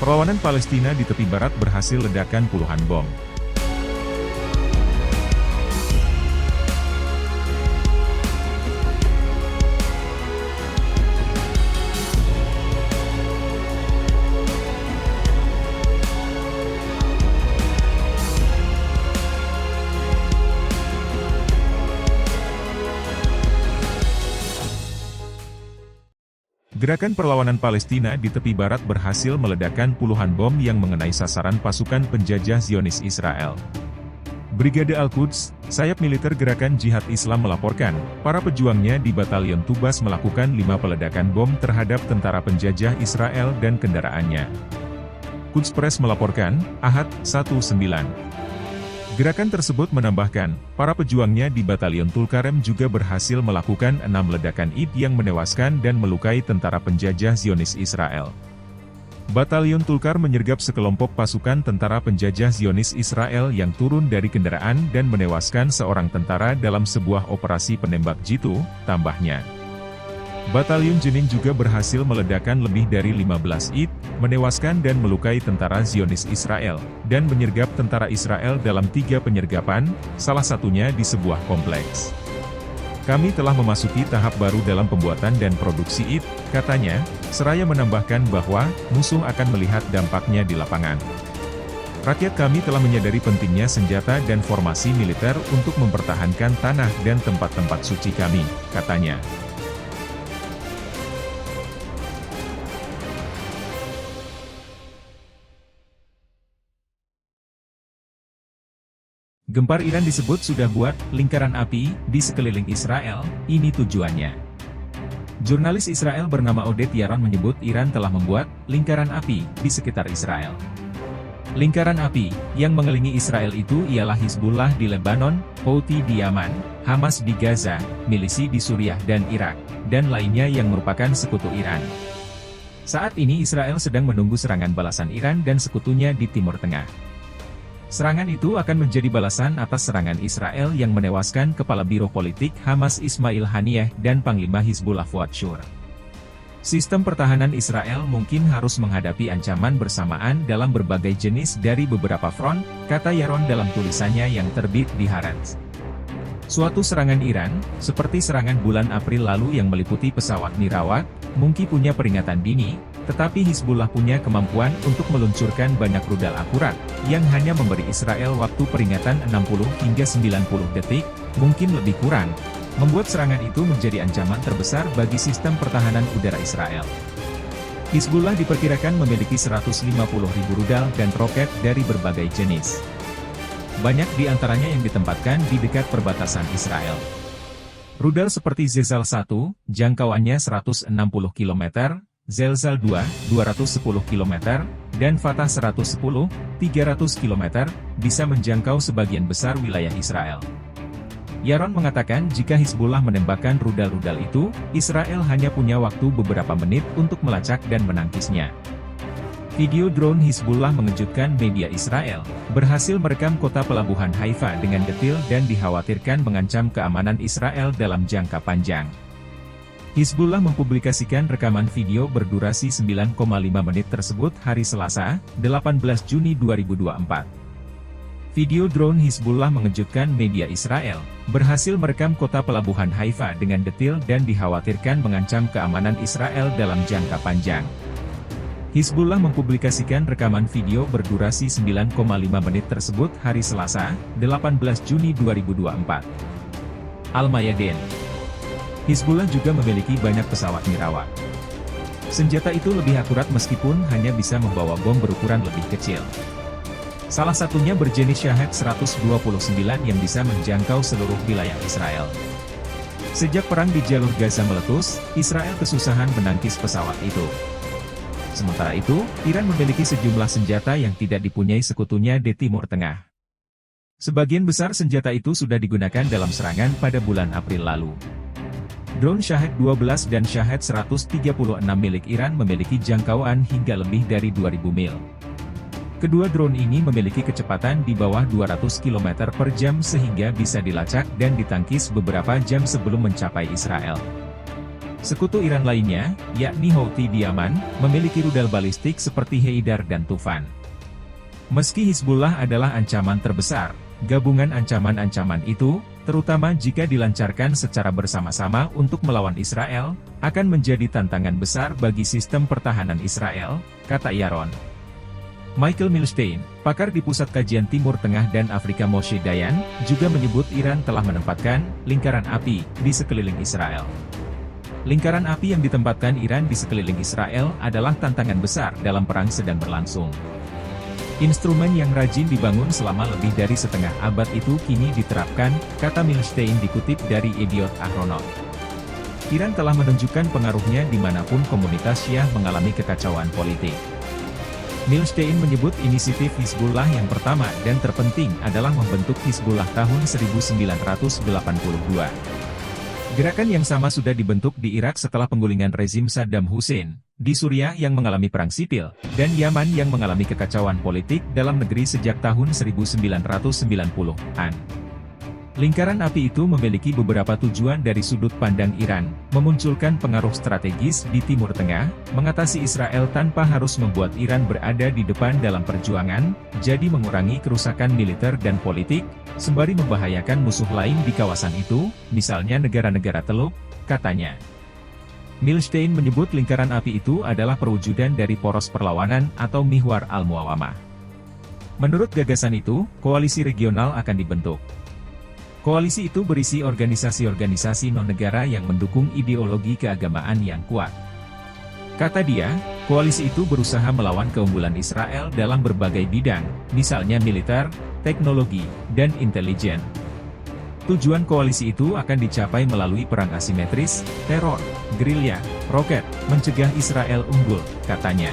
Perlawanan Palestina di tepi barat berhasil ledakan puluhan bom. Gerakan perlawanan Palestina di tepi barat berhasil meledakkan puluhan bom yang mengenai sasaran pasukan penjajah Zionis Israel. Brigade Al-Quds, sayap militer Gerakan Jihad Islam melaporkan, para pejuangnya di Batalion Tubas melakukan 5 peledakan bom terhadap tentara penjajah Israel dan kendaraannya. Quds Press melaporkan, Ahad, 19. Gerakan tersebut menambahkan, para pejuangnya di Batalion Tulkarem juga berhasil melakukan 6 ledakan ID yang menewaskan dan melukai tentara penjajah Zionis Israel. Batalion Tulkar menyergap sekelompok pasukan tentara penjajah Zionis Israel yang turun dari kendaraan dan menewaskan seorang tentara dalam sebuah operasi penembak jitu, tambahnya. Batalion Jenin juga berhasil meledakkan lebih dari 15 ID, menewaskan dan melukai tentara Zionis Israel, dan menyergap tentara Israel dalam 3 penyergapan, salah satunya di sebuah kompleks. Kami telah memasuki tahap baru dalam pembuatan dan produksi ID, katanya, seraya menambahkan bahwa, musuh akan melihat dampaknya di lapangan. Rakyat kami telah menyadari pentingnya senjata dan formasi militer untuk mempertahankan tanah dan tempat-tempat suci kami, katanya. Gempar Iran disebut sudah buat lingkaran api di sekeliling Israel, ini tujuannya. Jurnalis Israel bernama Oded Yaron menyebut Iran telah membuat lingkaran api di sekitar Israel. Lingkaran api yang mengelilingi Israel itu ialah Hizbullah di Lebanon, Houthi di Yaman, Hamas di Gaza, milisi di Suriah dan Irak, dan lainnya yang merupakan sekutu Iran. Saat ini Israel sedang menunggu serangan balasan Iran dan sekutunya di Timur Tengah. Serangan itu akan menjadi balasan atas serangan Israel yang menewaskan Kepala Biro Politik Hamas Ismail Haniyeh dan Panglima Hizbullah Fuad Shur. Sistem pertahanan Israel mungkin harus menghadapi ancaman bersamaan dalam berbagai jenis dari beberapa front, kata Yaron dalam tulisannya yang terbit di Haaretz. Suatu serangan Iran, seperti serangan bulan April lalu yang meliputi pesawat nirawak, mungkin punya peringatan dini, tetapi Hizbullah punya kemampuan untuk meluncurkan banyak rudal akurat, yang hanya memberi Israel waktu peringatan 60 hingga 90 detik, mungkin lebih kurang, membuat serangan itu menjadi ancaman terbesar bagi sistem pertahanan udara Israel. Hizbullah diperkirakan memiliki 150.000 rudal dan roket dari berbagai jenis. Banyak di antaranya yang ditempatkan di dekat perbatasan Israel. Rudal seperti Zalzal 1, jangkauannya 160 km, Zalzal 2, 210 km, dan Fatah 110, 300 km, bisa menjangkau sebagian besar wilayah Israel. Yaron mengatakan jika Hizbullah menembakkan rudal-rudal itu, Israel hanya punya waktu beberapa menit untuk melacak dan menangkisnya. Video drone Hizbullah mengejutkan media Israel, berhasil merekam kota pelabuhan Haifa dengan detil dan dikhawatirkan mengancam keamanan Israel dalam jangka panjang. Hizbullah mempublikasikan rekaman video berdurasi 9,5 menit tersebut hari Selasa, 18 Juni 2024. Video drone Hizbullah mengejutkan media Israel, berhasil merekam kota pelabuhan Haifa dengan detil dan dikhawatirkan mengancam keamanan Israel dalam jangka panjang. Hizbullah mempublikasikan rekaman video berdurasi 9,5 menit tersebut hari Selasa, 18 Juni 2024. Al-Mayadin. Hizbullah juga memiliki banyak pesawat nirawak. Senjata itu lebih akurat meskipun hanya bisa membawa bom berukuran lebih kecil. Salah satunya berjenis Shahed 129 yang bisa menjangkau seluruh wilayah Israel. Sejak perang di jalur Gaza meletus, Israel kesusahan menangkis pesawat itu. Sementara itu, Iran memiliki sejumlah senjata yang tidak dipunyai sekutunya di Timur Tengah. Sebagian besar senjata itu sudah digunakan dalam serangan pada bulan April lalu. Drone Shahed 12 dan Shahed 136 milik Iran memiliki jangkauan hingga lebih dari 2000 mil. Kedua drone ini memiliki kecepatan di bawah 200 km per jam sehingga bisa dilacak dan ditangkis beberapa jam sebelum mencapai Israel. Sekutu Iran lainnya, yakni Houthi di Yaman, memiliki rudal balistik seperti Haidar dan Tufan. Meski Hizbullah adalah ancaman terbesar, gabungan ancaman-ancaman itu, terutama jika dilancarkan secara bersama-sama untuk melawan Israel, akan menjadi tantangan besar bagi sistem pertahanan Israel, kata Yaron. Michael Milstein, pakar di Pusat Kajian Timur Tengah dan Afrika Moshe Dayan, juga menyebut Iran telah menempatkan lingkaran api di sekeliling Israel. Lingkaran api yang ditempatkan Iran di sekeliling Israel adalah tantangan besar dalam perang sedang berlangsung. Instrumen yang rajin dibangun selama lebih dari setengah abad itu kini diterapkan, kata Milstein dikutip dari Yediot Ahronot. Iran telah menunjukkan pengaruhnya dimanapun komunitas Syiah mengalami kekacauan politik. Milstein menyebut inisiatif Hizbullah yang pertama dan terpenting adalah membentuk Hizbullah tahun 1982. Gerakan yang sama sudah dibentuk di Irak setelah penggulingan rezim Saddam Hussein, di Suriah yang mengalami perang sipil, dan Yaman yang mengalami kekacauan politik dalam negeri sejak tahun 1990-an. Lingkaran api itu memiliki beberapa tujuan dari sudut pandang Iran, memunculkan pengaruh strategis di Timur Tengah, mengatasi Israel tanpa harus membuat Iran berada di depan dalam perjuangan, jadi mengurangi kerusakan militer dan politik, sembari membahayakan musuh lain di kawasan itu, misalnya negara-negara Teluk, katanya. Milstein menyebut lingkaran api itu adalah perwujudan dari poros perlawanan atau mihwar al-muawamah. Menurut gagasan itu, koalisi regional akan dibentuk. Koalisi itu berisi organisasi-organisasi non-negara yang mendukung ideologi keagamaan yang kuat. Kata dia, koalisi itu berusaha melawan keunggulan Israel dalam berbagai bidang, misalnya militer, teknologi, dan intelijen. Tujuan koalisi itu akan dicapai melalui perang asimetris, teror, gerilya, roket, mencegah Israel unggul, katanya.